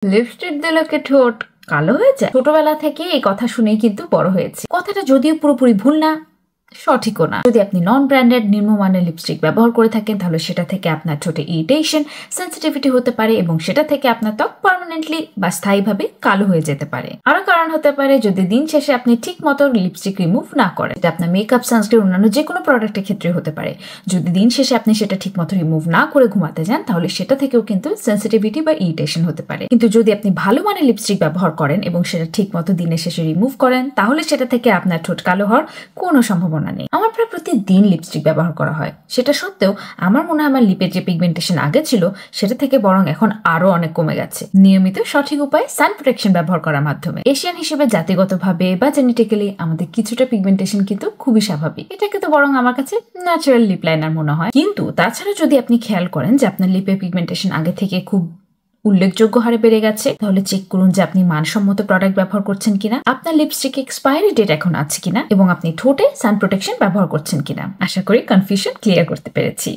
Lipstick দিলে কি ঠোঁট কালো হয়ে যায়? ছোটবেলা থেকে এই কথা শুনেই কিন্তু বড় হয়েছে। কথাটা যদিও পুরোপুরি ভুল না, সঠিকও না। যদি আপনি নন ব্র্যান্ডেড নিম্নমানের লিপস্টিক ব্যবহার করে থাকেন তাহলে সেটা থেকে আপনার ঠোঁটে ইরিটেশন, সেন্সিটিভিটি হতে পারে এবং সেটা থেকে আপনার ত্বক পার্মানেন্টলি বা স্থায়ীভাবে কালো হয়ে যেতে পারে। আরো কারণ হতে পারে যদি দিন শেষে আপনি ঠিক মতো লিপস্টিক রিমুভ না করেন। এটা আপনার মেকআপ, সানস্ক্রিন, অন্যান্য যে কোনো প্রোডাক্টের ক্ষেত্রে হতে পারে। যদি দিন শেষে আপনি সেটা ঠিক মতো রিমুভ না করে ঘুমাতে যান তাহলে সেটা থেকেও কিন্তু সেন্সিটিভিটি বা ইরিটেশন হতে পারে। কিন্তু যদি আপনি ভালো মানের লিপস্টিক ব্যবহার করেন এবং সেটা ঠিক মতো দিনের শেষে রিমুভ করেন তাহলে সেটা থেকে আপনার ঠোঁট কালো হওয়ার কোনো সম্ভাবনা নেই। আমার প্রায় প্রতিদিন লিপস্টিক ব্যবহার করা হয়। সেটা সত্ত্বেও আমার মনে হয় আমার লিপের যে পিগমেন্টেশন আগে ছিল সেটা থেকে বরং এখন আরো অনেক কমে গেছে। নিয়মিত সঠিক উপায়ে সান প্রোটেকশন ব্যবহার করার মাধ্যমে। এশিয়ান হিসেবে জাতিগতভাবে বা জেনেটিক্যালি আমাদের কিছুটা পিগমেন্টেশন কিন্তু খুবই স্বাভাবিক। এটাকে তো বরং আমার কাছে ন্যাচারাল লিপ লাইনার মনে হয়। কিন্তু তাছাড়া যদি আপনি খেয়াল করেন যে আপনার লিপের পিগমেন্টেশন আগে থেকে খুব উল্লেখযোগ্য হারে বেড়ে গেছে তাহলে চেক করুন যে আপনি মানসম্মত প্রোডাক্ট ব্যবহার করছেন কিনা, আপনার লিপস্টিক এক্সপায়ারি ডেট এখন আছে কিনা এবং আপনি ঠোঁটে সান প্রোটেকশন ব্যবহার করছেন কিনা। আশা করি কনফিউশন ক্লিয়ার করতে পেরেছি।